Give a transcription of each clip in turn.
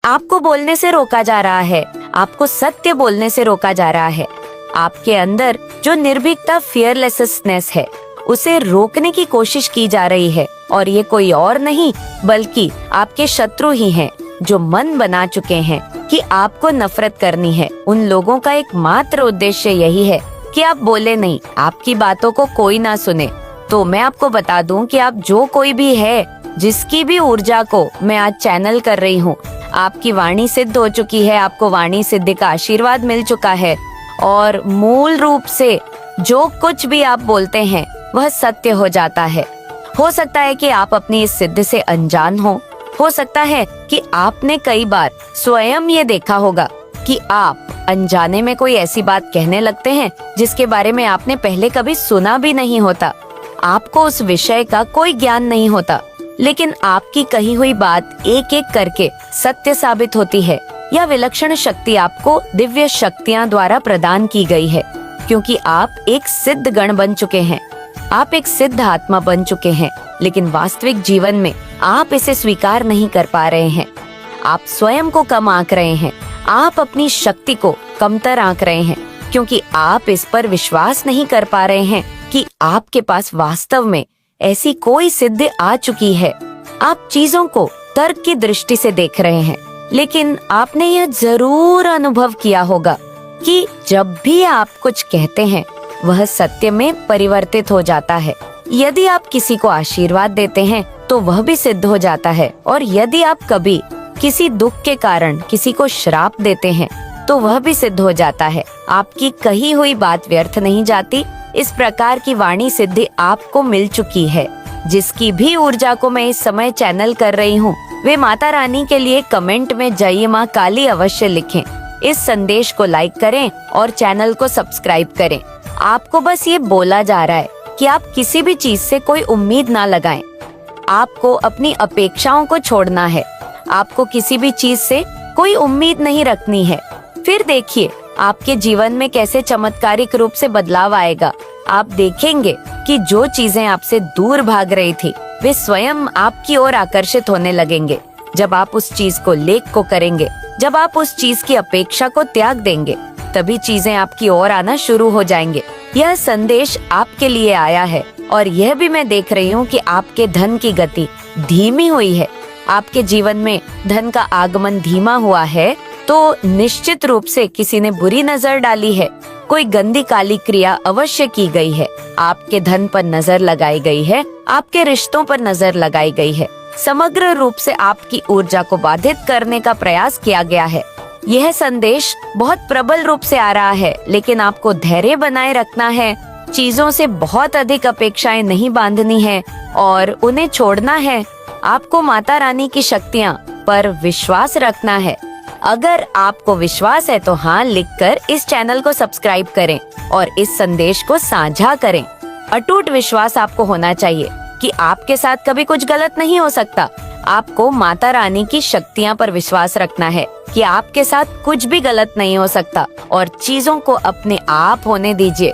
आपको बोलने से रोका जा रहा है, आपको सत्य बोलने से रोका जा रहा है। आपके अंदर जो निर्भीकता, फियरलेसनेस है, उसे रोकने की कोशिश की जा रही है। और ये कोई और नहीं बल्कि आपके शत्रु ही हैं, जो मन बना चुके हैं कि आपको नफरत करनी है। उन लोगों का एकमात्र उद्देश्य यही है कि आप बोले नहीं, आपकी बातों को कोई ना सुने। तो मैं आपको बता दूं कि आप जो कोई भी है, जिसकी भी ऊर्जा को मैं आज चैनल कर रही हूँ, आपकी वाणी सिद्ध हो चुकी है, आपको वाणी सिद्धि का आशीर्वाद मिल चुका है। और मूल रूप से जो कुछ भी आप बोलते हैं वह सत्य हो जाता है। हो सकता है कि आप अपनी इस सिद्धि से अनजान हो सकता है कि आपने कई बार स्वयं ये देखा होगा कि आप अनजाने में कोई ऐसी बात कहने लगते हैं जिसके बारे में आपने पहले कभी सुना भी नहीं होता। आपको उस विषय का कोई ज्ञान नहीं होता, लेकिन आपकी कही हुई बात एक एक करके सत्य साबित होती है। यह विलक्षण शक्ति आपको दिव्य शक्तियां द्वारा प्रदान की गई है, क्योंकि आप एक सिद्ध गण बन चुके हैं, आप एक सिद्ध आत्मा बन चुके हैं। लेकिन वास्तविक जीवन में आप इसे स्वीकार नहीं कर पा रहे हैं। आप स्वयं को कम आंक रहे हैं, आप अपनी शक्ति को कमतर आंक रहे हैं, क्योंकि आप इस पर विश्वास नहीं कर पा रहे हैं कि आपके पास वास्तव में ऐसी कोई सिद्धि आ चुकी है। आप चीजों को तर्क की दृष्टि से देख रहे हैं, लेकिन आपने यह जरूर अनुभव किया होगा कि जब भी आप कुछ कहते हैं वह सत्य में परिवर्तित हो जाता है। यदि आप किसी को आशीर्वाद देते हैं तो वह भी सिद्ध हो जाता है, और यदि आप कभी किसी दुख के कारण किसी को श्राप देते हैं तो वह भी सिद्ध हो जाता है। आपकी कही हुई बात व्यर्थ नहीं जाती। इस प्रकार की वाणी सिद्धि आपको मिल चुकी है। जिसकी भी ऊर्जा को मैं इस समय चैनल कर रही हूँ, वे माता रानी के लिए कमेंट में जय माँ काली अवश्य लिखें। इस संदेश को लाइक करें और चैनल को सब्सक्राइब करें। आपको बस ये बोला जा रहा है कि आप किसी भी चीज से कोई उम्मीद ना लगाएं। आपको अपनी अपेक्षाओं को छोड़ना है। आपको किसी भी चीज से कोई उम्मीद नहीं रखनी है। फिर देखिए आपके जीवन में कैसे चमत्कारिक रूप से बदलाव आएगा। आप देखेंगे कि जो चीजें आपसे दूर भाग रही थी, वे स्वयं आपकी ओर आकर्षित होने लगेंगे। जब आप उस चीज को लेख को करेंगे, जब आप उस चीज की अपेक्षा को त्याग देंगे, तभी चीजें आपकी ओर आना शुरू हो जाएंगे। यह संदेश आपके लिए आया है, और यह भी मैं देख रही हूँ कि आपके धन की गति धीमी हुई है। आपके जीवन में धन का आगमन धीमा हुआ है तो निश्चित रूप से किसी ने बुरी नजर डाली है। कोई गंदी काली क्रिया अवश्य की गई है। आपके धन पर नजर लगाई गई है, आपके रिश्तों पर नजर लगाई गई है। समग्र रूप से आपकी ऊर्जा को बाधित करने का प्रयास किया गया है। यह संदेश बहुत प्रबल रूप से आ रहा है, लेकिन आपको धैर्य बनाए रखना है। चीजों से बहुत अधिक अपेक्षाएं नहीं बांधनी है और उन्हें छोड़ना है। आपको माता रानी की शक्तियाँ पर विश्वास रखना है। अगर आपको विश्वास है तो हाँ लिखकर इस चैनल को सब्सक्राइब करें और इस संदेश को साझा करें। अटूट विश्वास आपको होना चाहिए कि आपके साथ कभी कुछ गलत नहीं हो सकता। आपको माता रानी की शक्तियाँ पर विश्वास रखना है कि आपके साथ कुछ भी गलत नहीं हो सकता, और चीजों को अपने आप होने दीजिए,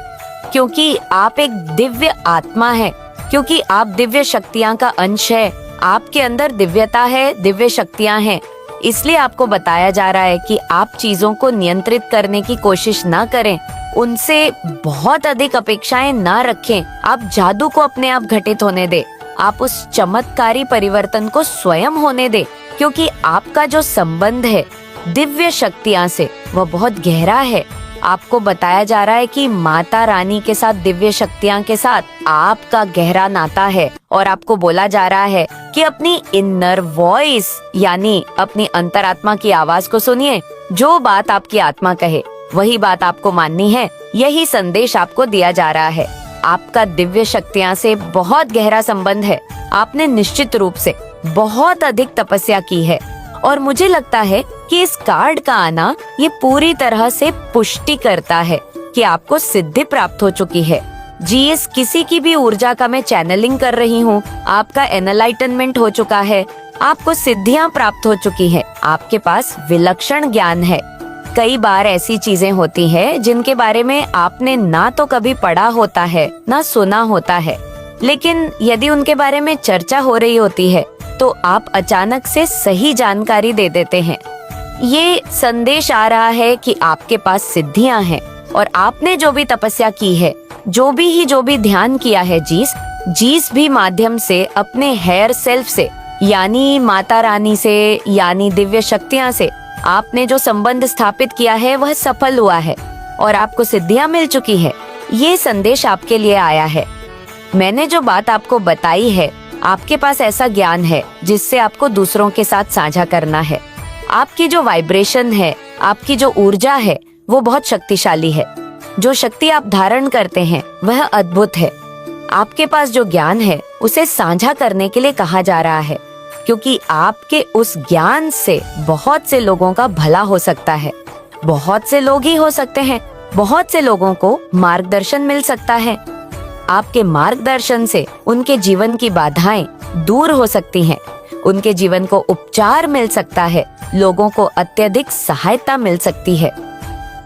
क्योंकि आप एक दिव्य आत्मा है, क्योंकि आप दिव्य शक्तियाँ का अंश है। आपके अंदर दिव्यता है, दिव्य शक्तियाँ हैं। इसलिए आपको बताया जा रहा है कि आप चीजों को नियंत्रित करने की कोशिश ना करें, उनसे बहुत अधिक अपेक्षाएं ना रखें। आप जादू को अपने आप घटित होने दें। आप उस चमत्कारी परिवर्तन को स्वयं होने दें, क्योंकि आपका जो संबंध है दिव्य शक्तियां से वह बहुत गहरा है। आपको बताया जा रहा है कि माता रानी के साथ, दिव्य शक्तियां के साथ आपका गहरा नाता है, और आपको बोला जा रहा है कि अपनी इनर वॉइस यानी अपनी अंतरात्मा की आवाज को सुनिए। जो बात आपकी आत्मा कहे वही बात आपको माननी है। यही संदेश आपको दिया जा रहा है। आपका दिव्य शक्तियां से बहुत गहरा संबंध है। आपने निश्चित रूप से बहुत अधिक तपस्या की है, और मुझे लगता है कि इस कार्ड का आना ये पूरी तरह से पुष्टि करता है कि आपको सिद्धि प्राप्त हो चुकी है। जी, इस किसी की भी ऊर्जा का मैं चैनलिंग कर रही हूँ। आपका एनलाइटनमेंट हो चुका है, आपको सिद्धियाँ प्राप्त हो चुकी है, आपके पास विलक्षण ज्ञान है। कई बार ऐसी चीजें होती हैं जिनके बारे में आपने ना तो कभी पढ़ा होता है ना सुना होता है, लेकिन यदि उनके बारे में चर्चा हो रही होती है तो आप अचानक से सही जानकारी दे देते हैं। ये संदेश आ रहा है कि आपके पास सिद्धियां हैं और आपने जो भी तपस्या की है, जो भी ध्यान किया है, जिस भी माध्यम से अपने हायर सेल्फ से यानी माता रानी से यानी दिव्य शक्तियां से आपने जो संबंध स्थापित किया है वह सफल हुआ है और आपको सिद्धियां मिल चुकी है। ये संदेश आपके लिए आया है। मैंने जो बात आपको बताई है, आपके पास ऐसा ज्ञान है जिससे आपको दूसरों के साथ साझा करना है। आपकी जो वाइब्रेशन है, आपकी जो ऊर्जा है, वो बहुत शक्तिशाली है। जो शक्ति आप धारण करते हैं वह अद्भुत है। आपके पास जो ज्ञान है उसे साझा करने के लिए कहा जा रहा है, क्योंकि आपके उस ज्ञान से बहुत से लोगों का भला हो सकता है। बहुत से लोग ही हो सकते हैं, बहुत से लोगों को मार्गदर्शन मिल सकता है। आपके मार्गदर्शन से उनके जीवन की बाधाएं दूर हो सकती हैं, उनके जीवन को उपचार मिल सकता है, लोगों को अत्यधिक सहायता मिल सकती है।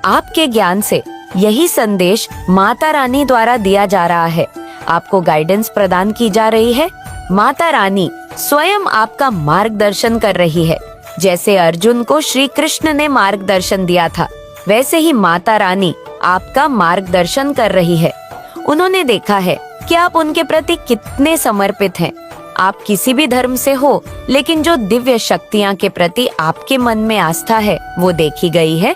आपके ज्ञान से यही संदेश माता रानी द्वारा दिया जा रहा है। आपको गाइडेंस प्रदान की जा रही है। माता रानी स्वयं आपका मार्गदर्शन कर रही है। जैसे अर्जुन को श्री कृष्ण ने मार्गदर्शन दिया था, वैसे ही माता रानी आपका मार्गदर्शन कर रही है। उन्होंने देखा है कि आप उनके प्रति कितने समर्पित हैं। आप किसी भी धर्म से हो, लेकिन जो दिव्य शक्तियां के प्रति आपके मन में आस्था है वो देखी गई है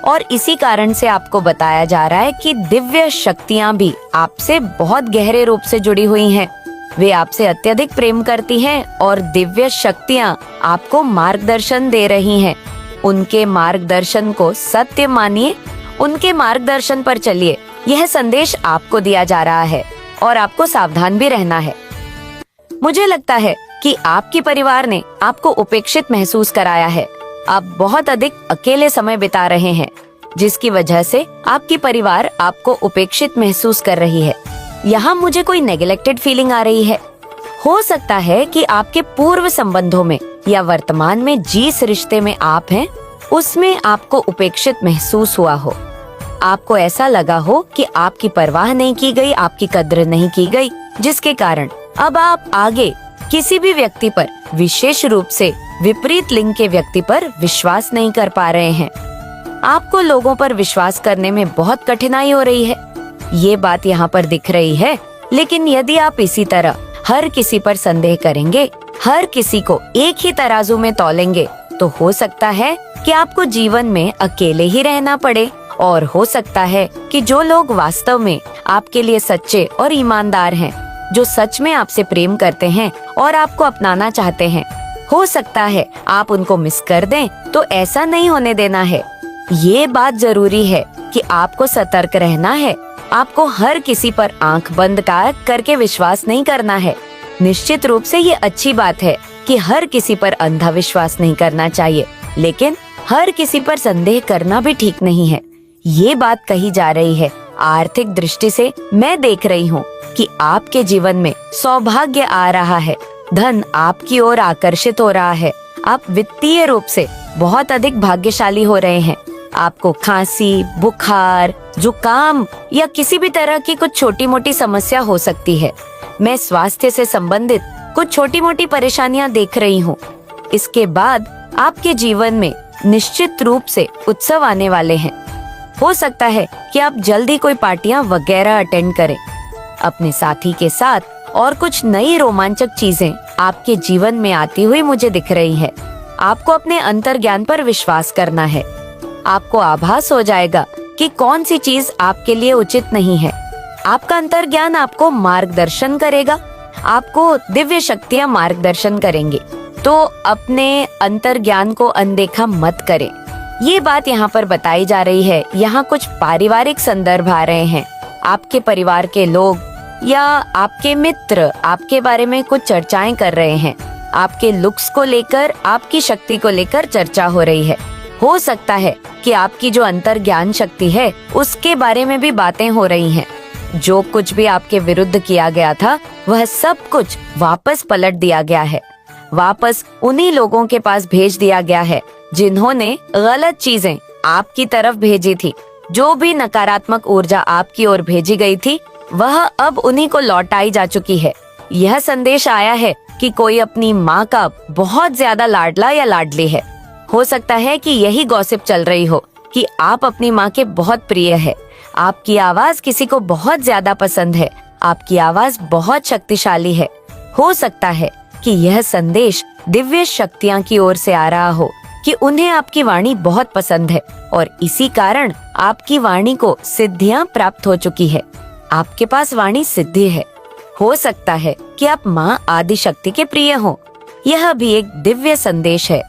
और इसी कारण से आपको बताया जा रहा है कि दिव्य शक्तियां भी आपसे बहुत गहरे रूप से जुड़ी हुई हैं। वे आपसे अत्यधिक प्रेम करती हैं और दिव्य शक्तियां आपको मार्गदर्शन दे रही हैं। उनके मार्गदर्शन को सत्य मानिए, उनके मार्गदर्शन पर चलिए। यह संदेश आपको दिया जा रहा है और आपको सावधान भी रहना है। मुझे लगता है कि आपके परिवार ने आपको उपेक्षित महसूस कराया है। आप बहुत अधिक अकेले समय बिता रहे हैं, जिसकी वजह से आपकी परिवार आपको उपेक्षित महसूस कर रही है। यहाँ मुझे कोई नेग्लेक्टेड फीलिंग आ रही है। हो सकता है कि आपके पूर्व संबंधों में या वर्तमान में जिस रिश्ते में आप हैं, उसमें आपको उपेक्षित महसूस हुआ हो। आपको ऐसा लगा हो कि आपकी परवाह नहीं की गई, आपकी कद्र नहीं की गई, जिसके कारण अब आप आगे किसी भी व्यक्ति पर, विशेष रूप से विपरीत लिंग के व्यक्ति पर विश्वास नहीं कर पा रहे हैं। आपको लोगों पर विश्वास करने में बहुत कठिनाई हो रही है, ये बात यहाँ पर दिख रही है। लेकिन यदि आप इसी तरह हर किसी पर संदेह करेंगे, हर किसी को एक ही तराजू में तौलेंगे, तो हो सकता है कि आपको जीवन में अकेले ही रहना पड़े और हो सकता है कि जो लोग वास्तव में आपके लिए सच्चे और ईमानदार हैं, जो सच में आपसे प्रेम करते हैं और आपको अपनाना चाहते हैं, हो सकता है आप उनको मिस कर दें। तो ऐसा नहीं होने देना है। ये बात जरूरी है कि आपको सतर्क रहना है। आपको हर किसी पर आंख बंद करके विश्वास नहीं करना है। निश्चित रूप से ये अच्छी बात है कि हर किसी पर अंधा विश्वास नहीं करना चाहिए, लेकिन हर किसी पर संदेह करना भी ठीक नहीं है। ये बात कही जा रही है। आर्थिक दृष्टि से मैं देख रही हूँ कि आपके जीवन में सौभाग्य आ रहा है, धन आपकी ओर आकर्षित हो रहा है। आप वित्तीय रूप से बहुत अधिक भाग्यशाली हो रहे हैं। आपको खांसी, बुखार, जुकाम या किसी भी तरह की कुछ छोटी मोटी समस्या हो सकती है। मैं स्वास्थ्य से संबंधित कुछ छोटी मोटी परेशानियां देख रही हूँ। इसके बाद आपके जीवन में निश्चित रूप से उत्सव आने वाले हैं। हो सकता है कि आप जल्दी कोई पार्टियां वगैरह अटेंड करें अपने साथी के साथ, और कुछ नई रोमांचक चीजें आपके जीवन में आती हुई मुझे दिख रही है। आपको अपने अंतर्ज्ञान पर विश्वास करना है। आपको आभास हो जाएगा कि कौन सी चीज आपके लिए उचित नहीं है। आपका अंतर्ज्ञान आपको मार्गदर्शन करेगा, आपको दिव्य शक्तियां मार्गदर्शन करेंगे। तो अपने अंतर्ज्ञान को अनदेखा मत करें। ये बात यहाँ पर बताई जा रही है। यहाँ कुछ पारिवारिक संदर्भ आ रहे हैं। आपके परिवार के लोग या आपके मित्र आपके बारे में कुछ चर्चाएं कर रहे हैं। आपके लुक्स को लेकर, आपकी शक्ति को लेकर चर्चा हो रही है। हो सकता है कि आपकी जो अंतर्ज्ञान शक्ति है उसके बारे में भी बातें हो रही हैं। जो कुछ भी आपके विरुद्ध किया गया था, वह सब कुछ वापस पलट दिया गया है। वापस उन्हीं लोगों के पास भेज दिया गया है जिन्होंने गलत चीजें आपकी तरफ भेजी थी। जो भी नकारात्मक ऊर्जा आपकी ओर भेजी गई थी, वह अब उन्हीं को लौटाई जा चुकी है। यह संदेश आया है कि कोई अपनी माँ का बहुत ज्यादा लाडला या लाडली है। हो सकता है कि यही गॉसिप चल रही हो कि आप अपनी माँ के बहुत प्रिय है, आपकी आवाज किसी को बहुत ज्यादा पसंद है, आपकी आवाज बहुत शक्तिशाली है। हो सकता है कि यह संदेश दिव्य शक्तियाँ की ओर से आ रहा हो कि उन्हें आपकी वाणी बहुत पसंद है और इसी कारण आपकी वाणी को सिद्धियाँ प्राप्त हो चुकी है। आपके पास वाणी सिद्धि है। हो सकता है कि आप माँ आदि शक्ति के प्रिय हो। यह भी एक दिव्य संदेश है।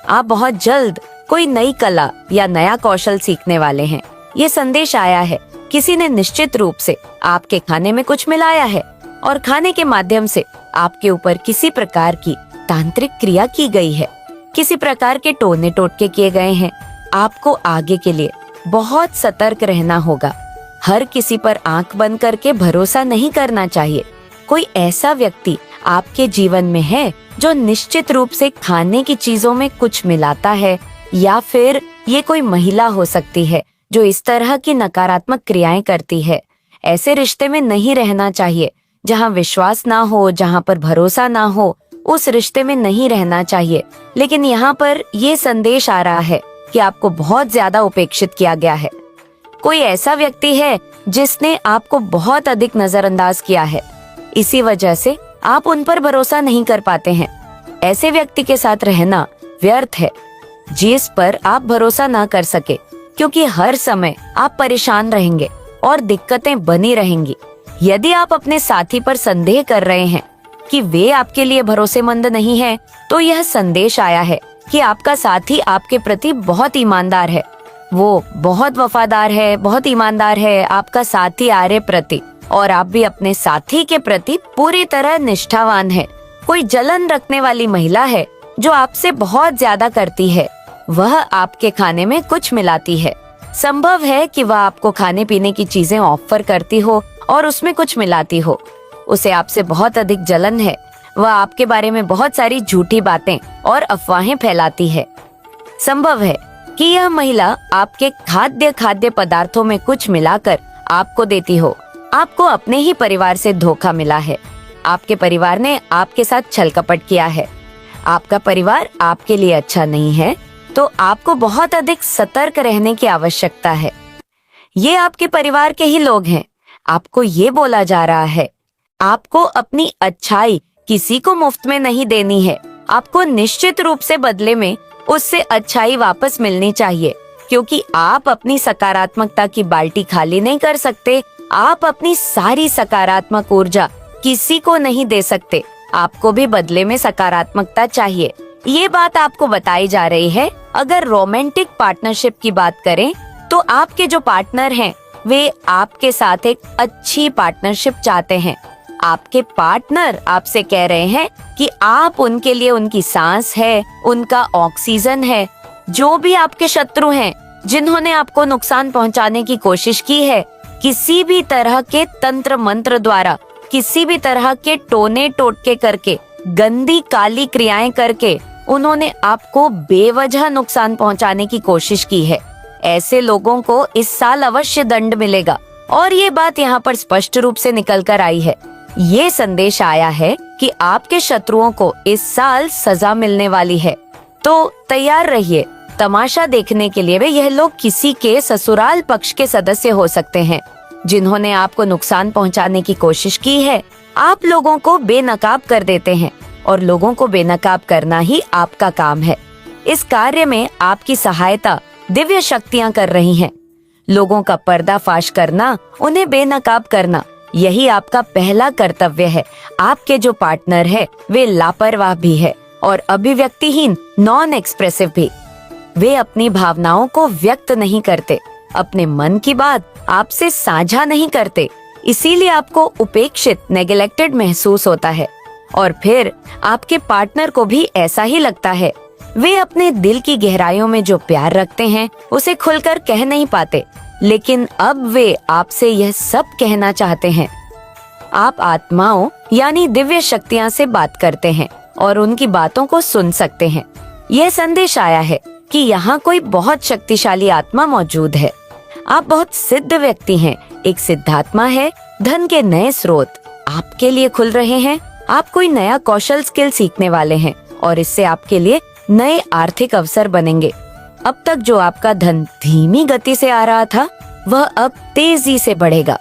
आप बहुत जल्द कोई नई कला या नया कौशल सीखने वाले हैं। ये संदेश आया है, किसी ने निश्चित रूप से आपके खाने में कुछ मिलाया है और खाने के माध्यम से आपके ऊपर किसी प्रकार की तांत्रिक क्रिया की गई है, किसी प्रकार के टोने टोटके किए गए हैं। आपको आगे के लिए बहुत सतर्क रहना होगा। हर किसी पर आंख बंद करके भरोसा नहीं करना चाहिए। कोई ऐसा व्यक्ति आपके जीवन में है जो निश्चित रूप से खाने की चीजों में कुछ मिलाता है, या फिर ये कोई महिला हो सकती है जो इस तरह की नकारात्मक क्रियाएं करती है। ऐसे रिश्ते में नहीं रहना चाहिए। जहाँ विश्वास ना हो, जहाँ पर भरोसा ना हो, उस रिश्ते में नहीं रहना चाहिए। लेकिन यहाँ पर ये संदेश आ रहा है कि आपको बहुत ज्यादा उपेक्षित किया गया है। कोई ऐसा व्यक्ति है जिसने आपको बहुत अधिक नजरअंदाज किया है, इसी वजह से आप उन पर भरोसा नहीं कर पाते हैं। ऐसे व्यक्ति के साथ रहना व्यर्थ है जिस पर आप भरोसा ना कर सके, क्योंकि हर समय आप परेशान रहेंगे और दिक्कतें बनी रहेंगी। यदि आप अपने साथी पर संदेह कर रहे हैं कि वे आपके लिए भरोसेमंद नहीं है, तो यह संदेश आया है कि आपका साथी आपके प्रति बहुत ईमानदार है। वो बहुत वफादार है, बहुत ईमानदार है आपका साथी आर्य प्रति, और आप भी अपने साथी के प्रति पूरी तरह निष्ठावान है। कोई जलन रखने वाली महिला है जो आपसे बहुत ज्यादा करती है। वह आपके खाने में कुछ मिलाती है। संभव है कि वह आपको खाने पीने की चीजें ऑफर करती हो और उसमें कुछ मिलाती हो। उसे आपसे बहुत अधिक जलन है। वह आपके बारे में बहुत सारी झूठी बातें और अफवाहें फैलाती है। संभव है कि यह महिला आपके खाद्य पदार्थों में कुछ मिलाकर आपको देती हो। आपको अपने ही परिवार से धोखा मिला है। आपके परिवार ने आपके साथ छल कपट किया है। आपका परिवार आपके लिए अच्छा नहीं है, तो आपको बहुत अधिक सतर्क रहने की आवश्यकता है। ये आपके परिवार के ही लोग हैं। आपको ये बोला जा रहा है, आपको अपनी अच्छाई किसी को मुफ्त में नहीं देनी है। आपको निश्चित रूप से बदले में उससे अच्छाई वापस मिलनी चाहिए, क्योंकि आप अपनी सकारात्मकता की बाल्टी खाली नहीं कर सकते। आप अपनी सारी सकारात्मक ऊर्जा किसी को नहीं दे सकते। आपको भी बदले में सकारात्मकता चाहिए। ये बात आपको बताई जा रही है। अगर रोमांटिक पार्टनरशिप की बात करें तो आपके जो पार्टनर हैं वे आपके साथ एक अच्छी पार्टनरशिप चाहते हैं। आपके पार्टनर आपसे कह रहे हैं कि आप उनके लिए उनकी सांस है, उनका ऑक्सीजन है। जो भी आपके शत्रु हैं, जिन्होंने आपको नुकसान पहुंचाने की कोशिश की है, किसी भी तरह के तंत्र मंत्र द्वारा, किसी भी तरह के टोने टोटके करके, गंदी काली क्रियाएं करके उन्होंने आपको बेवजह नुकसान पहुंचाने की कोशिश की है। ऐसे लोगों को इस साल अवश्य दंड मिलेगा और ये बात यहाँ पर स्पष्ट रूप से निकल कर आई है। ये संदेश आया है कि आपके शत्रुओं को इस साल सजा मिलने वाली है, तो तैयार रहिए। तमाशा देखने के लिए वे यह लोग किसी के ससुराल पक्ष के सदस्य हो सकते हैं, जिन्होंने आपको नुकसान पहुंचाने की कोशिश की है। आप लोगों को बेनकाब कर देते हैं और लोगों को बेनकाब करना ही आपका काम है। इस कार्य में आपकी सहायता दिव्य शक्तियां कर रही हैं। लोगों का पर्दाफाश करना, उन्हें बेनकाब करना, यही आपका पहला कर्तव्य है। आपके जो पार्टनर है वे लापरवाह भी है और अभिव्यक्तिहीन, नॉन एक्सप्रेसिव भी। वे अपनी भावनाओं को व्यक्त नहीं करते, अपने मन की बात आपसे साझा नहीं करते, इसीलिए आपको उपेक्षित, नेग्लेक्टेड महसूस होता है। और फिर आपके पार्टनर को भी ऐसा ही लगता है। वे अपने दिल की गहराइयों में जो प्यार रखते हैं उसे खुलकर कह नहीं पाते, लेकिन अब वे आपसे यह सब कहना चाहते हैं। आप आत्माओं यानी दिव्य शक्तियां से बात करते हैं और उनकी बातों को सुन सकते हैं। यह संदेश आया है कि यहाँ कोई बहुत शक्तिशाली आत्मा मौजूद है। आप बहुत सिद्ध व्यक्ति हैं, एक सिद्धात्मा है। धन के नए स्रोत आपके लिए खुल रहे हैं। आप कोई नया कौशल स्किल सीखने वाले हैं और इससे आपके लिए नए आर्थिक अवसर बनेंगे। अब तक जो आपका धन धीमी गति से आ रहा था, वह अब तेजी से बढ़ेगा।